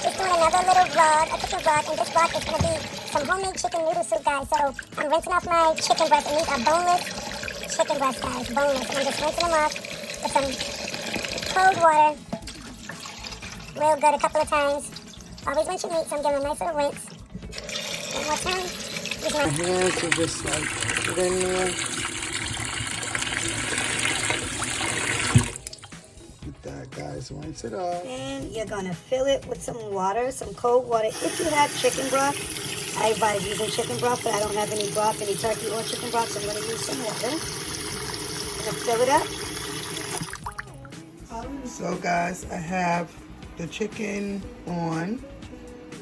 just doing another little vlog, a chicken vlog, and this vlog is going to be some homemade chicken noodle soup, guys. So I'm rinsing off my chicken breast, and these are boneless chicken breasts, guys, boneless. And I'm just rinsing them off with some cold water, real good, a couple of times. Always rinse your meat, so I'm giving a nice little rinse. One more time. Use my hands to just like put it in there. Guys, rinse it off. And you're gonna fill it with some water, some cold water. If you have chicken broth, I advise using chicken broth, but I don't have any broth, any turkey or chicken broth, so I'm gonna use some water. I'm gonna fill it up. So guys, I have the chicken on,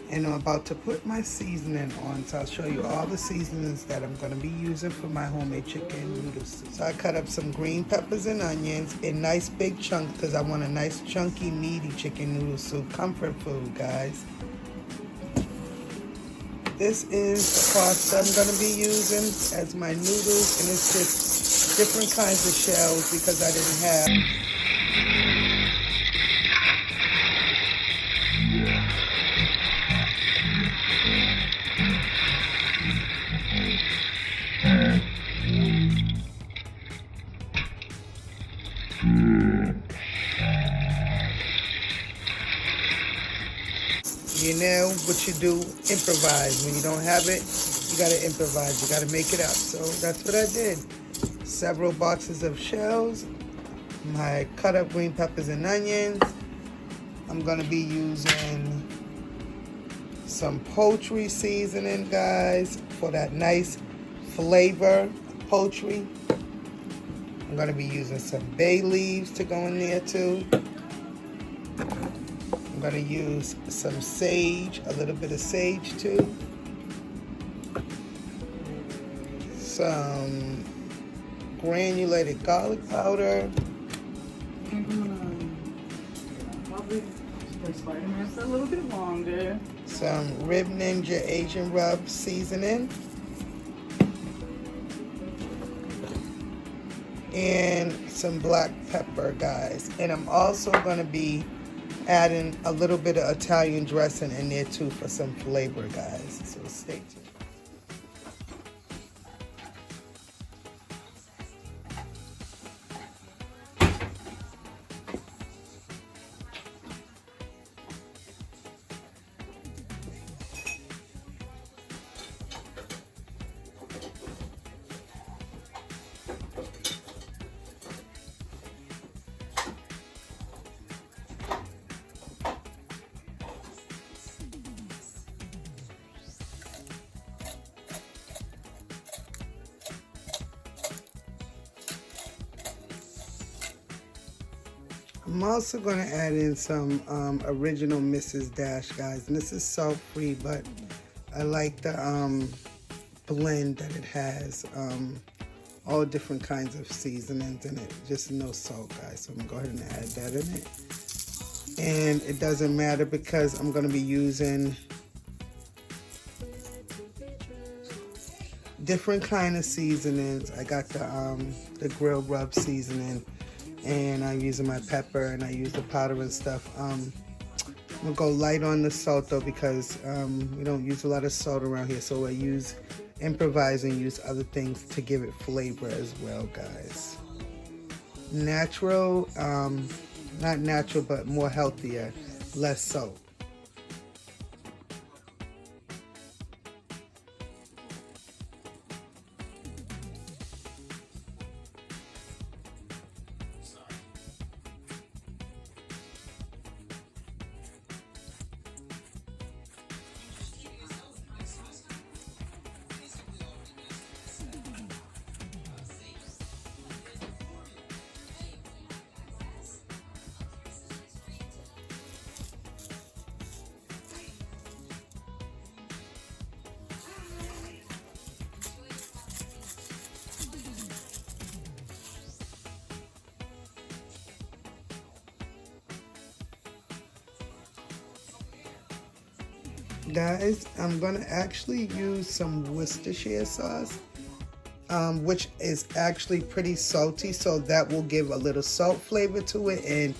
and I'm about to put my seasoning on. So I'll show you all the seasonings that I'm gonna be using for my homemade chicken noodle soup. So I cut up some green peppers and onions in nice big chunks because I want a nice chunky meaty chicken noodle soup. Comfort food, guys. This is the pasta I'm gonna be using as my noodles, and it's just different kinds of shells because I didn't have. You know what you do, improvise. When you don't have it, you gotta improvise. You gotta make it up. So that's what I did. Several boxes of shells, my cut up green peppers and onions. I'm gonna be using some poultry seasoning, guys, for that nice flavor of poultry. I'm gonna be using some bay leaves to go in there too. I'm gonna use some sage, a little bit of sage too. Some granulated garlic powder. Probably a little bit longer. Some Rib Ninja Asian Rub seasoning. And some black pepper, guys. And I'm also gonna be adding a little bit of Italian dressing in there too for some flavor, guys. So stay tuned. I'm also going to add in some original Mrs. Dash, guys. And this is salt-free, but I like the blend that it has. All different kinds of seasonings in it. Just no salt, guys. So I'm going to go ahead and add that in it. And it doesn't matter because I'm going to be using different kind of seasonings. I got the grill rub seasoning. And I'm using my pepper, and I use the powder and stuff. I'm gonna go light on the salt though because we don't use a lot of salt around here, so I improvise and use other things to give it flavor as well, guys. Natural, not natural, but more healthier, less salt. Guys, I'm gonna actually use some Worcestershire sauce, which is actually pretty salty, so that will give a little salt flavor to it, and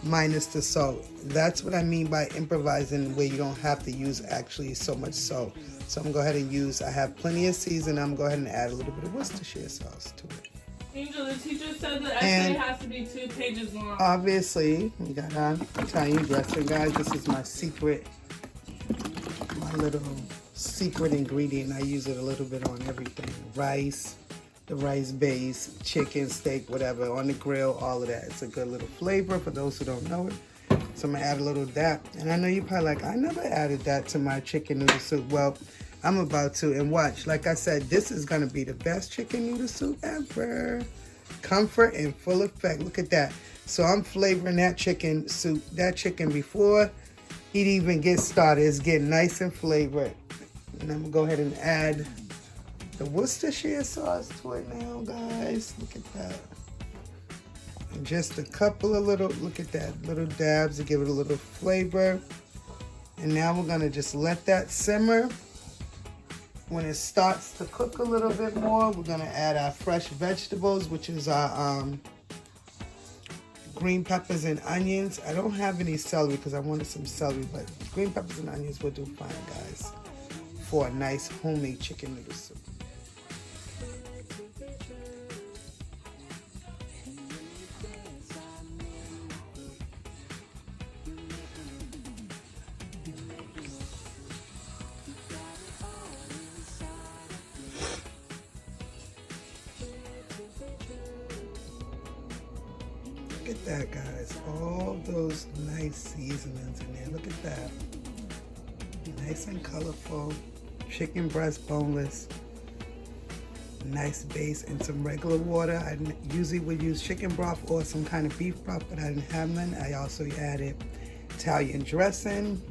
minus the salt. That's what I mean by improvising, where you don't have to use actually so much salt. So I'm gonna go ahead and use, I have plenty of season. I'm gonna go ahead and add a little bit of Worcestershire sauce to it. Angel, the teacher said the essay has to be 2 pages long. Obviously, we got our Italian dressing, guys. This is my secret, my little secret ingredient. I use it a little bit on everything. Rice, the rice base, chicken, steak, whatever, on the grill, all of that. It's a good little flavor for those who don't know it. So I'm gonna add a little of that. And I know you're probably like, I never added that to my chicken noodle soup. Well, I'm about to, and watch. Like I said, this is gonna be the best chicken noodle soup ever. Comfort in full effect. Look at that. So I'm flavoring that chicken soup, that chicken before it even gets started. It's getting nice and flavored. And I'm gonna go ahead and add the Worcestershire sauce to it now, guys. Look at that. And just a couple of little, look at that, little dabs to give it a little flavor. And now we're gonna just let that simmer. When it starts to cook a little bit more, we're gonna add our fresh vegetables, which is our green peppers and onions. I don't have any celery because I wanted some celery, but green peppers and onions will do fine, guys, for a nice homemade chicken noodle soup. Look at that, guys. All those nice seasonings in there. Look at that. Nice and colorful. Chicken breast boneless. Nice base and some regular water. I usually would use chicken broth or some kind of beef broth, but I didn't have none. I also added Italian dressing,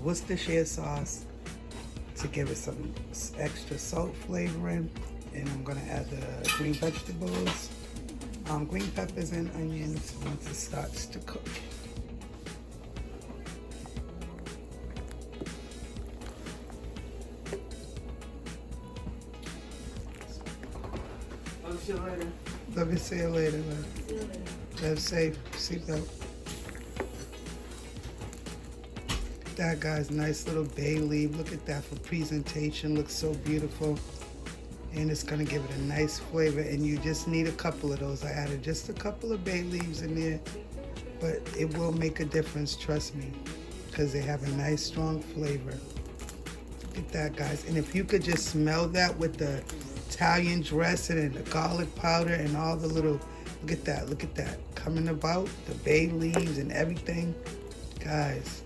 Worcestershire sauce to give it some extra salt flavoring. And I'm gonna add the green vegetables. Green peppers and onions once it starts to cook. I'll see you later. Love you, see you later. Live safe, seatbelt. That, guys, nice little bay leaf. Look at that for presentation. Looks so beautiful. And it's gonna give it a nice flavor, and you just need a couple of those. I added just a couple of bay leaves in there, but it will make a difference, trust me, because they have a nice strong flavor. Look at that, guys. And if you could just smell that with the Italian dressing and the garlic powder and all the little, look at that coming about, the bay leaves and everything, guys.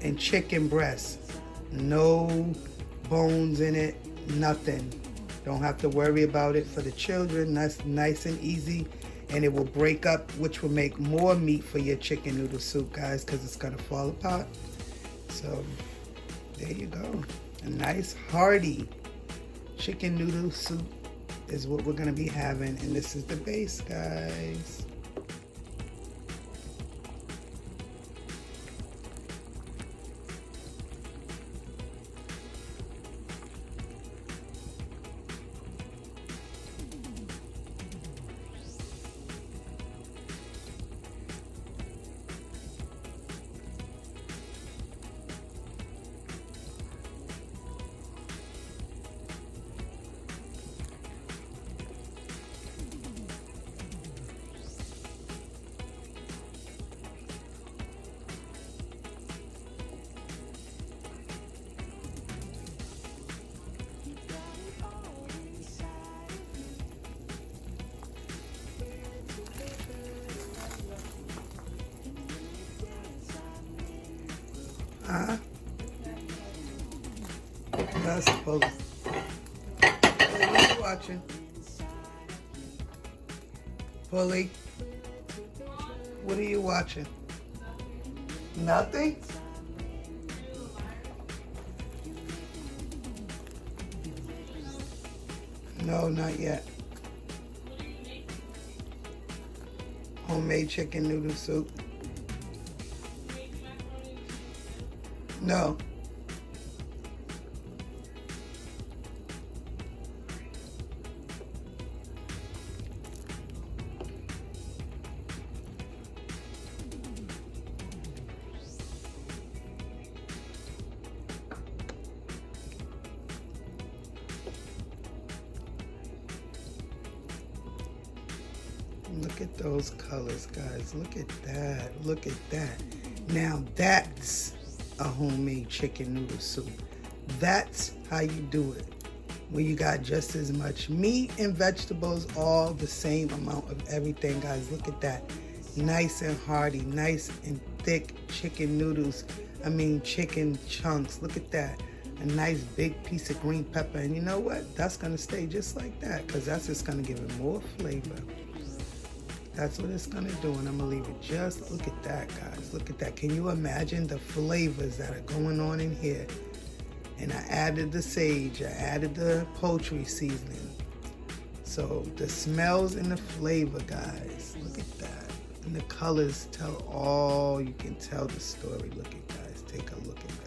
And chicken breast, no bones in it, nothing. Don't have to worry about it for the children. That's nice and easy, and it will break up, which will make more meat for your chicken noodle soup, guys, because it's gonna fall apart. So there you go. A nice hearty chicken noodle soup is what we're gonna be having, and this is the base, guys. Not supposed to. Hey, what are you watching? Bully? What are you watching? Nothing? No, not yet. Homemade chicken noodle soup. No. Look at those colors, guys. Look at that. Look at that. Now that's a homemade chicken noodle soup. That's how you do it. When you got just as much meat and vegetables, all the same amount of everything, guys. Look at that. Nice and hearty, nice and thick chicken noodles. Chicken chunks. Look at that. A nice big piece of green pepper. And you know what? That's going to stay just like that because that's just going to give it more flavor. That's what it's going to do. And I'm going to leave it just, look at that, guys. Look at that. Can you imagine the flavors that are going on in here? And I added the sage. I added the poultry seasoning. So the smells and the flavor, guys. Look at that. And the colors tell all, you can tell the story. Look at, guys. Take a look at that.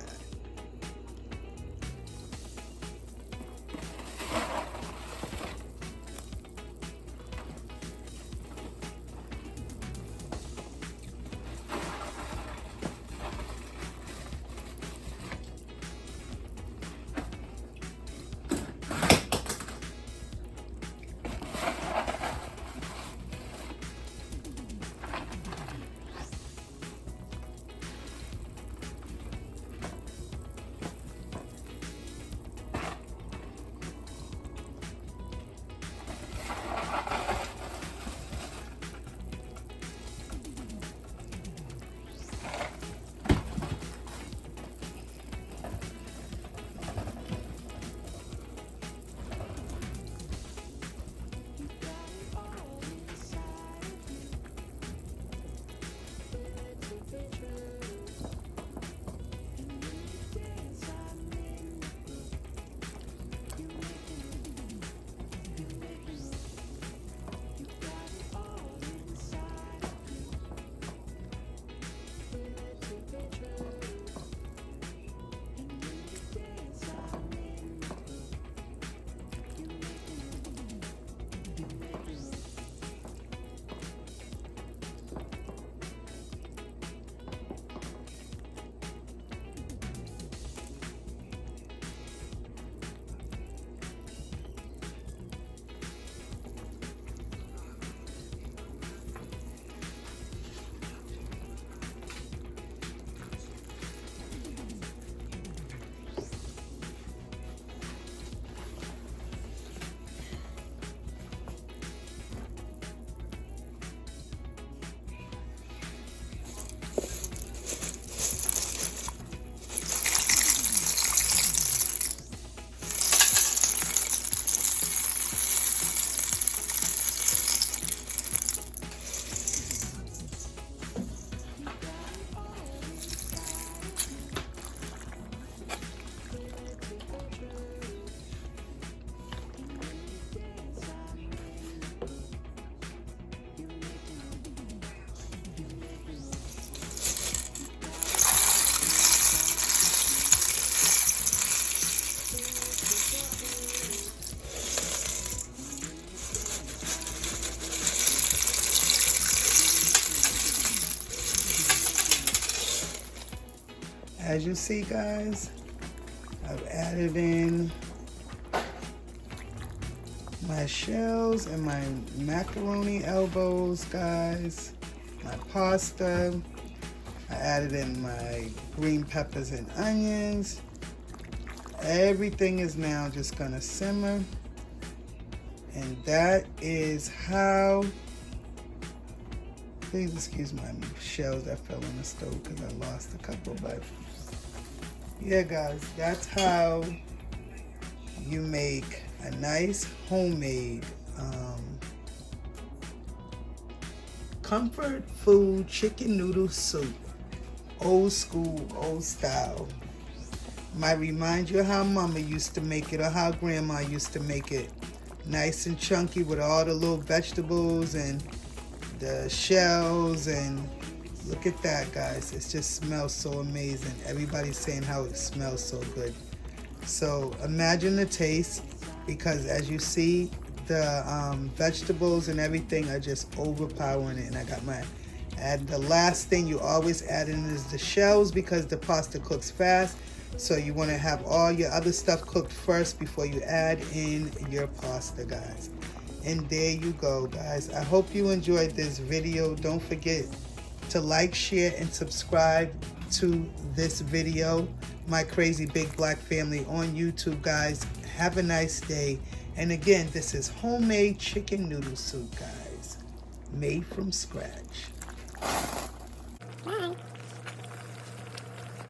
As you see, guys, I've added in my shells and my macaroni elbows, guys, my pasta. I added in my green peppers and onions. Everything is now just gonna simmer. And that is how, please excuse my shells that fell on the stove because I lost a couple, but yeah, guys, that's how you make a nice homemade comfort food chicken noodle soup. Old school, old style. Might remind you how Mama used to make it or how Grandma used to make it. Nice and chunky with all the little vegetables and the shells, and look at that, guys. It just smells so amazing. Everybody's saying how it smells so good. So imagine the taste, because as you see, the vegetables and everything are just overpowering it. And I got my the last thing you always add in is the shells, because the pasta cooks fast. So you want to have all your other stuff cooked first before you add in your pasta, guys. And there you go, guys. I hope you enjoyed this video. Don't forget to like, share, and subscribe to this video. My Crazy Big Black family on YouTube, guys. Have a nice day. And again, this is homemade chicken noodle soup, guys. Made from scratch.